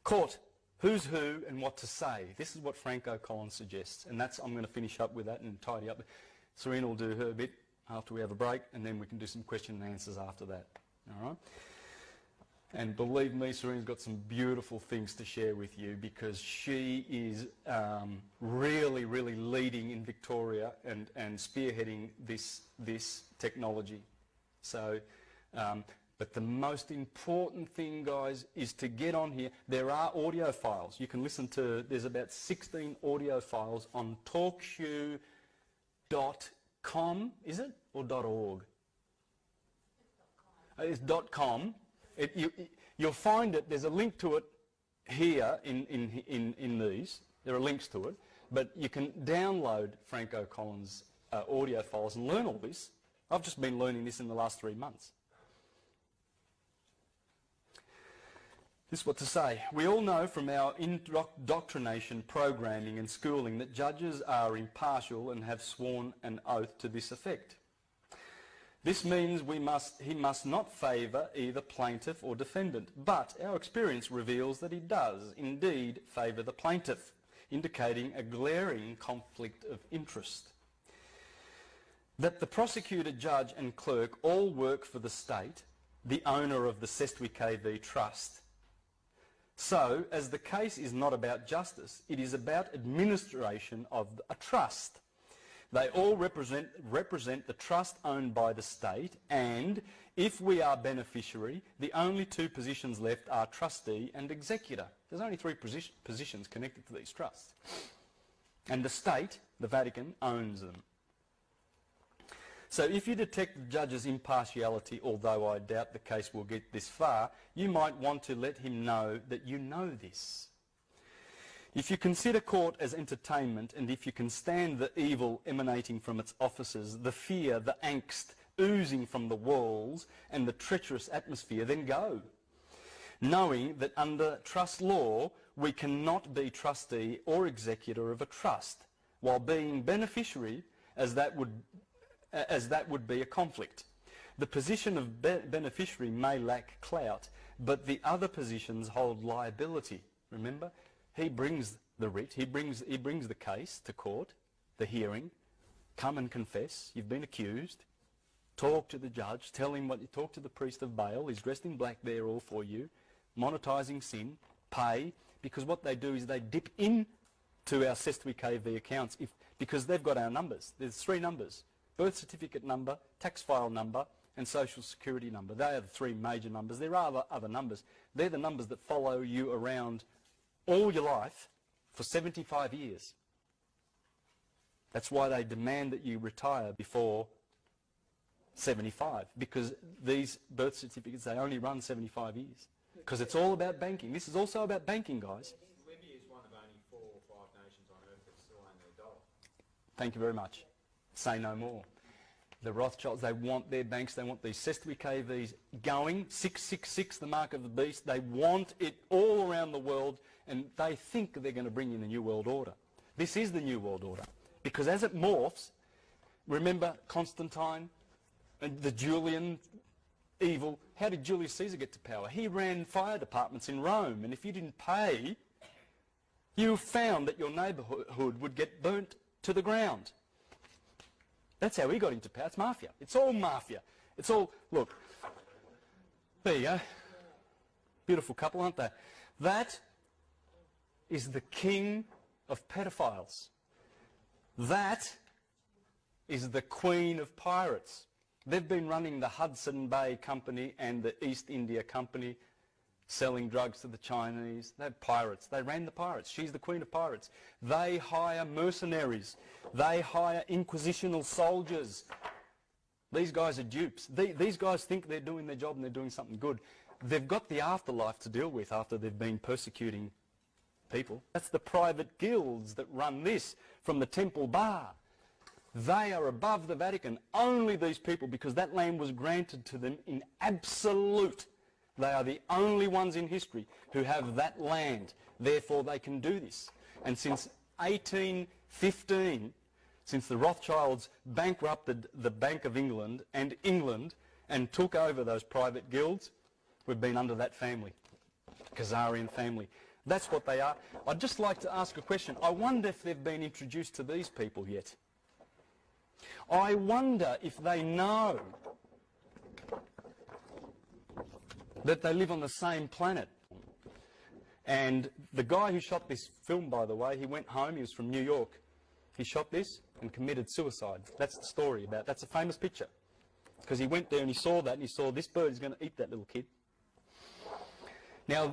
Court, who's who and what to say. This is what Franco Collins suggests. And I'm going to finish up with that and tidy up. Serena will do her bit after we have a break, and then we can do some question and answers after that. All right? And believe me, Serena's got some beautiful things to share with you because she is really, really leading in Victoria and spearheading this technology. So, but the most important thing, guys, is to get on here. There are audio files. You can listen to, there's about 16 audio files on talkshoe.com, is it? Or .org? It's .com. You'll find it, there's a link to it here in these. There are links to it. But you can download Franco Collins' audio files and learn all this. I've just been learning this in the last 3 months. This is what to say. We all know from our indoctrination, programming and schooling that judges are impartial and have sworn an oath to this effect. This means he must not favour either plaintiff or defendant, but our experience reveals that he does indeed favour the plaintiff, indicating a glaring conflict of interest. That the prosecutor, judge and clerk all work for the state, the owner of the Cestui Que Vie Trust. So, as the case is not about justice, it is about administration of a trust. They all represent the trust owned by the state, and if we are beneficiary, the only 2 positions left are trustee and executor. There's only 3 positions connected to these trusts. And the state, the Vatican, owns them. So if you detect the judge's impartiality, although I doubt the case will get this far, you might want to let him know that you know this. If you consider court as entertainment, and if you can stand the evil emanating from its officers, the fear, the angst, oozing from the walls and the treacherous atmosphere, then go, knowing that under trust law we cannot be trustee or executor of a trust while being beneficiary, as that would be a conflict. The position of beneficiary may lack clout, but the other positions hold liability. Remember, he brings the writ, he brings the case to court, the hearing. Come and confess, you've been accused. Talk to the judge, tell him what you talk to the priest of Baal, he's dressed in black there all for you, monetising sin, pay, because what they do is they dip into our Cestui KV accounts because they've got our numbers. There's 3 numbers: birth certificate number, tax file number, and social security number. They are the 3 major numbers. There are other numbers. They're the numbers that follow you around all your life for 75 years. That's why they demand that you retire before 75, because these birth certificates, they only run 75 years. Because it's all about banking. This is also about banking, guys. Libya is one of only 4 or 5 nations on earth that still own their dollar. Thank you very much. Say no more. The Rothschilds, they want their banks, they want these Cestui KVs going, 666, the mark of the beast. They want it all around the world, and they think they're going to bring in a new world order. This is the new world order. Because as it morphs, remember Constantine and the Julian evil? How did Julius Caesar get to power? He ran fire departments in Rome, and if you didn't pay, you found that your neighbourhood would get burnt to the ground. That's how he got into power. It's mafia. It's all mafia. It's all, look, there you go. Beautiful couple, aren't they? That is the king of pedophiles. That is the queen of pirates. They've been running the Hudson Bay Company and the East India Company, selling drugs to the Chinese. They're pirates. They ran the pirates. She's the queen of pirates. They hire mercenaries. They hire inquisitional soldiers. These guys are dupes. These guys think they're doing their job and they're doing something good. They've got the afterlife to deal with after they've been persecuting people. That's the private guilds that run this from the Temple Bar. They are above the Vatican. Only these people, because that land was granted to them in absolute. They are the only ones in history who have that land. Therefore, they can do this. And since 1815, since the Rothschilds bankrupted the Bank of England and took over those private guilds, we've been under that family, Khazarian family. That's what they are. I'd just like to ask a question. I wonder if they've been introduced to these people yet. I wonder if they know that they live on the same planet. And the guy who shot this film, by the way, he went home, he was from New York. He shot this and committed suicide. That's the story about, that's a famous picture. Because he went there and he saw that and he saw this bird is going to eat that little kid. Now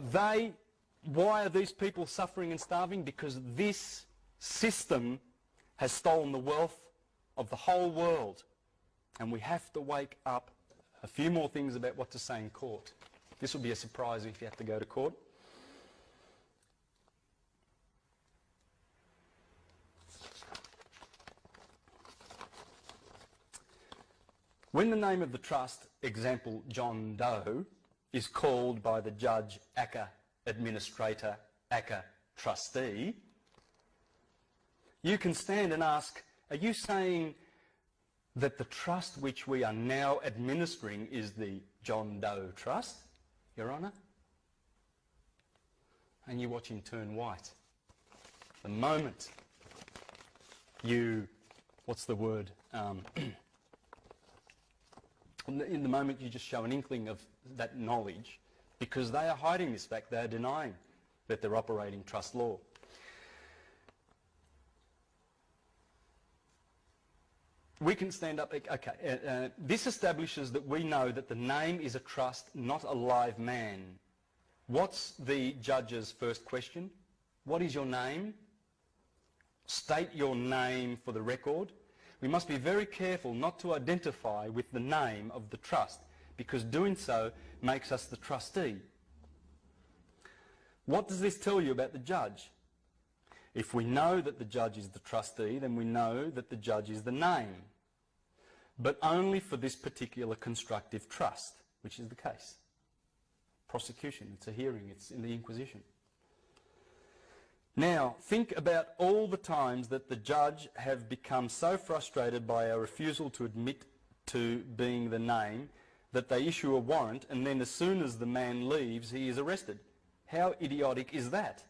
why are these people suffering and starving? Because this system has stolen the wealth of the whole world. And we have to wake up. A few more things about what to say in court. This will be a surprise if you have to go to court. When the name of the trust, example John Doe, is called by the judge ACCA administrator, ACCA trustee, you can stand and ask, are you saying that the trust which we are now administering is the John Doe Trust, Your Honour? And you watch him turn white. The moment you, what's the word? In the moment you just show an inkling of that knowledge, because they are hiding this fact, they are denying that they're operating trust law. We can stand up, okay, this establishes that we know that the name is a trust, not a live man. What's the judge's first question? What is your name? State your name for the record. We must be very careful not to identify with the name of the trust, because doing so makes us the trustee. What does this tell you about the judge? If we know that the judge is the trustee, then we know that the judge is the name. but only for this particular constructive trust, which is the case. Prosecution, it's a hearing, it's in the Inquisition. Now, think about all the times that the judge have become so frustrated by our refusal to admit to being the name that they issue a warrant, and then as soon as the man leaves, he is arrested. How idiotic is that?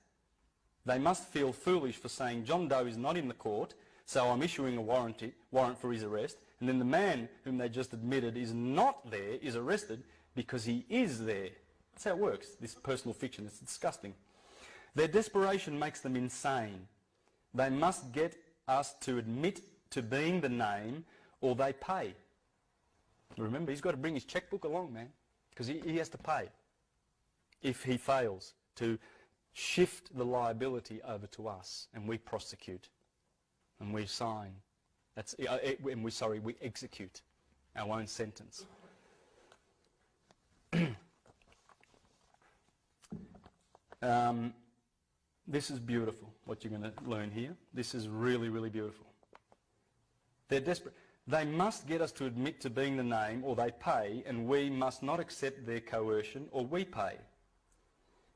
They must feel foolish for saying John Doe is not in the court, so I'm issuing a warrant for his arrest, and then the man whom they just admitted is not there is arrested because he is there. That's how it works, this personal fiction. It's disgusting. Their desperation makes them insane. They must get us to admit to being the name or they pay. Remember, he's got to bring his checkbook along, man, because he has to pay if he fails to shift the liability over to us, and we prosecute and we sign. We execute our own sentence. This is beautiful, what you're going to learn here. This is really, really beautiful. They're desperate. They must get us to admit to being the name or they pay, and we must not accept their coercion or we pay.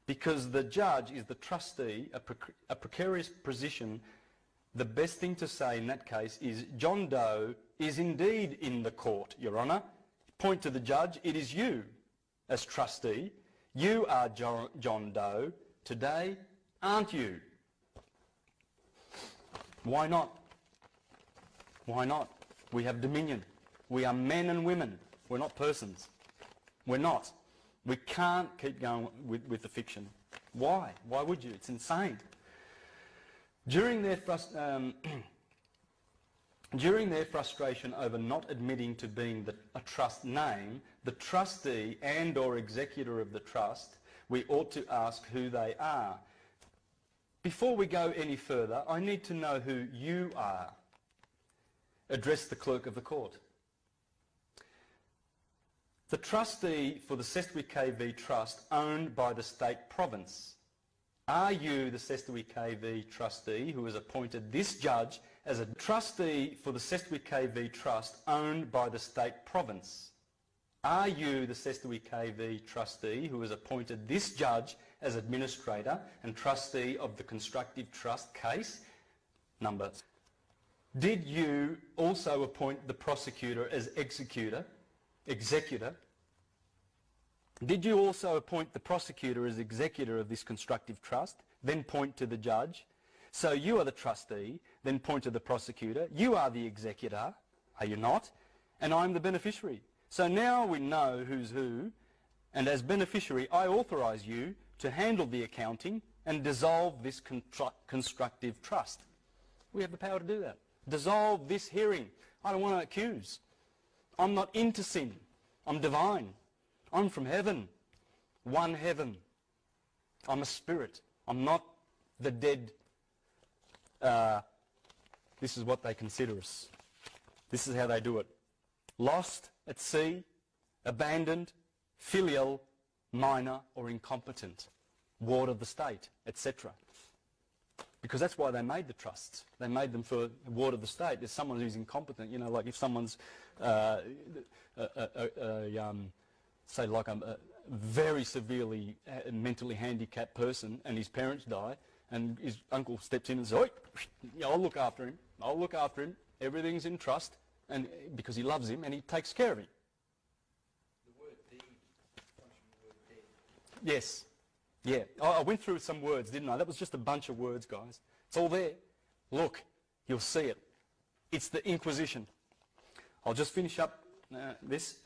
Because the judge is the trustee, a precarious position. The best thing to say in that case is John Doe is indeed in the court, Your Honour. Point to the judge, it is you as trustee. You are John Doe today, aren't you? Why not? Why not? We have dominion. We are men and women. We're not persons. We're not. We can't keep going with the fiction. Why? Why would you? It's insane. During their frustration over not admitting to being a trust name, the trustee and or executor of the trust, we ought to ask who they are. Before we go any further, I need to know who you are. Address the clerk of the court. The trustee for the Cestui KV Trust owned by the state province. Are you the Cestui KV trustee who has appointed this judge as a trustee for the Cestui KV Trust owned by the state province? Are you the Cestui KV trustee who has appointed this judge as administrator and trustee of the constructive trust case? Number. Did you also appoint the prosecutor as executor? Did you also appoint the prosecutor as executor of this constructive trust? Then point to the judge. So you are the trustee, then point to the prosecutor. You are the executor, are you not? And I'm the beneficiary. So now we know who's who, and as beneficiary I authorise you to handle the accounting and dissolve this constructive trust. We have the power to do that. Dissolve this hearing. I don't want to accuse. I'm not into sin. I'm divine. I'm from heaven. One heaven. I'm a spirit. I'm not the dead. This is what they consider us. This is how they do it. Lost at sea, abandoned, filial, minor or incompetent, ward of the state, etc. Because that's why they made the trusts. They made them for the ward of the state. There's someone who's incompetent, you know, like if someone's, say like a very severely mentally handicapped person and his parents die and his uncle steps in and says, "Oi, I'll look after him. I'll look after him. Everything's in trust," and because he loves him and he takes care of him. The word deed comes from the word deed. Yes. Yeah. I went through some words, didn't I? That was just a bunch of words, guys. It's all there. Look, you'll see it. It's the Inquisition. I'll just finish up this.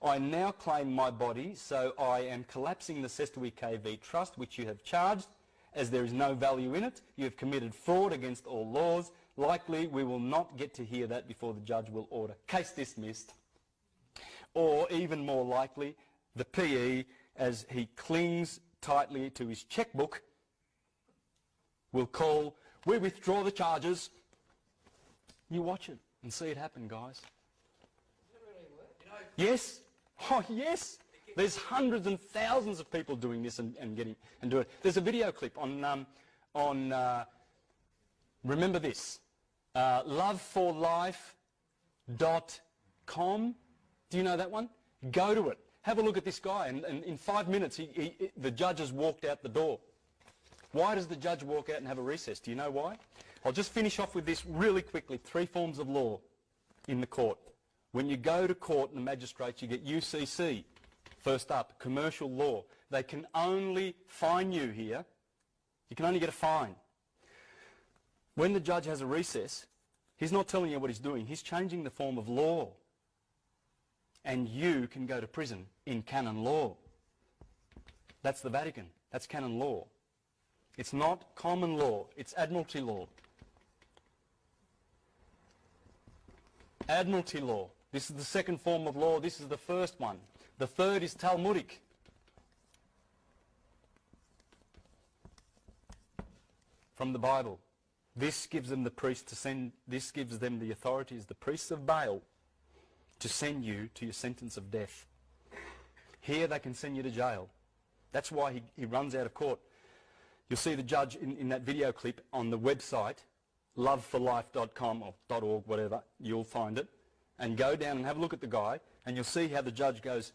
I now claim my body, so I am collapsing the Cestui KV Trust, which you have charged. As there is no value in it, you have committed fraud against all laws. Likely, we will not get to hear that before the judge will order case dismissed. Or even more likely, the PE, as he clings tightly to his checkbook, will call, "We withdraw the charges." You watch it and see it happen, guys. Does it really work? You know, Yes. Oh, yes. There's hundreds and thousands of people doing this and do it. There's a video clip on remember this, loveforlife.org. judge.com. Do you know that one? Go to it. Have a look at this guy, and in 5 minutes, the judge has walked out the door. Why does the judge walk out and have a recess? Do you know why? I'll just finish off with this really quickly. 3 forms of law in the court. When you go to court and the magistrates, you get UCC. First up, commercial law. They can only fine you here. You can only get a fine. When the judge has a recess, he's not telling you what he's doing. He's changing the form of law. And you can go to prison in canon law. That's the Vatican. That's canon law. It's not common law. It's admiralty law. Admiralty law. This is the second form of law. This is the first one. The third is Talmudic. From the Bible. This gives them the priest to send, this gives them the authority as the priests of Baal to send you to your sentence of death. Here they can send you to jail. That's why he runs out of court. You'll see the judge in that video clip on the website, loveforlife.com or .org, whatever, you'll find it. And go down and have a look at the guy, and you'll see how the judge goes,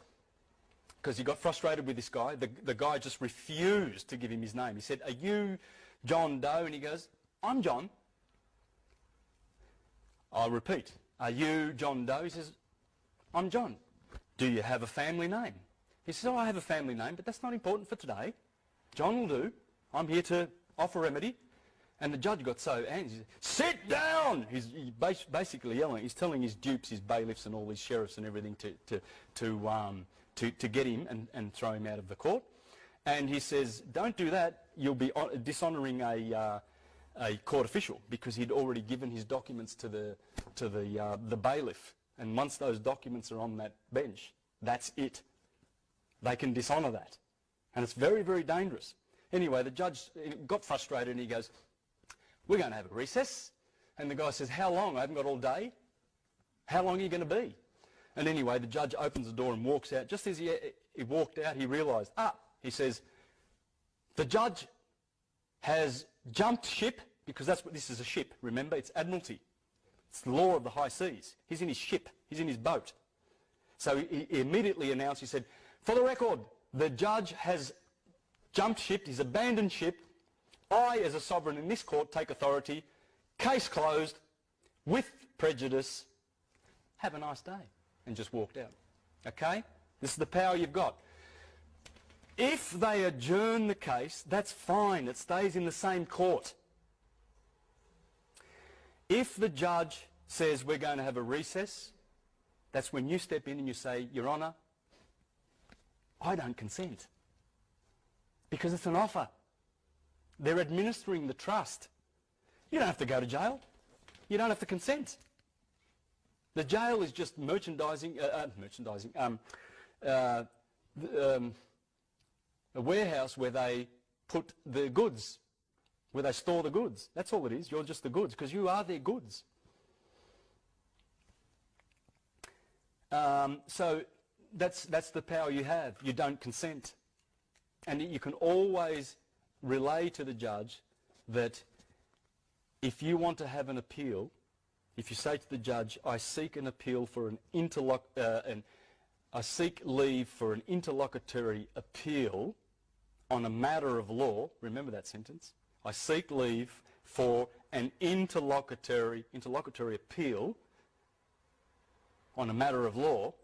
because he got frustrated with this guy. The guy just refused to give him his name. He said, "Are you John Doe?" And he goes, "I'm John." I'll repeat, "Are you John Doe?" He says, "I'm John." "Do you have a family name?" He says, "Oh, I have a family name, but that's not important for today. John will do. I'm here to offer remedy." And the judge got so angry. He said, "Sit down!" He's basically yelling. He's telling his dupes, his bailiffs and all these sheriffs and everything to get him and throw him out of the court. And he says, "Don't do that. You'll be dishonouring a court official," because he'd already given his documents to the bailiff. And once those documents are on that bench, that's it. They can dishonour that. And it's very, very dangerous. Anyway, the judge got frustrated and he goes, "We're going to have a recess." And the guy says, "How long? I haven't got all day. How long are you going to be?" And anyway, the judge opens the door and walks out. Just as he walked out, he realised, he says, "The judge has jumped ship," because that's what this is, a ship. Remember, it's admiralty. It's the law of the high seas. He's in his ship. He's in his boat. So he immediately announced, he said, "For the record, the judge has jumped ship. He's abandoned ship. I, as a sovereign in this court, take authority. Case closed. With prejudice. Have a nice day." And just walked out. Okay? This is the power you've got. If they adjourn the case, that's fine. It stays in the same court. If the judge says we're going to have a recess, that's when you step in and you say, "Your Honour, I don't consent." Because it's an offer. They're administering the trust. You don't have to go to jail. You don't have to consent. The jail is just a warehouse where they put the goods, where they store the goods. That's all it is. You're just the goods, because you are their goods. So that's the power you have. You don't consent. And you can always relay to the judge that if you want to have an appeal, if you say to the judge, "I seek an appeal for I seek leave for an interlocutory appeal on a matter of law," remember that sentence, "I seek leave for an interlocutory appeal on a matter of law,"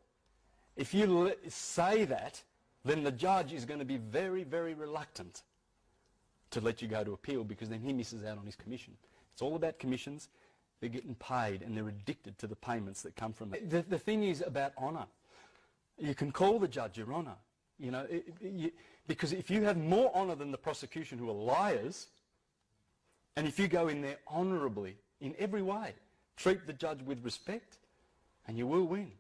if you say that, then the judge is going to be very, very reluctant to let you go to appeal, because then he misses out on his commission. It's all about commissions. They're getting paid and they're addicted to the payments that come from it. The thing is about honour. You can call the judge your honour, you know, because if you have more honour than the prosecution, who are liars, and if you go in there honourably in every way, treat the judge with respect, and you will win.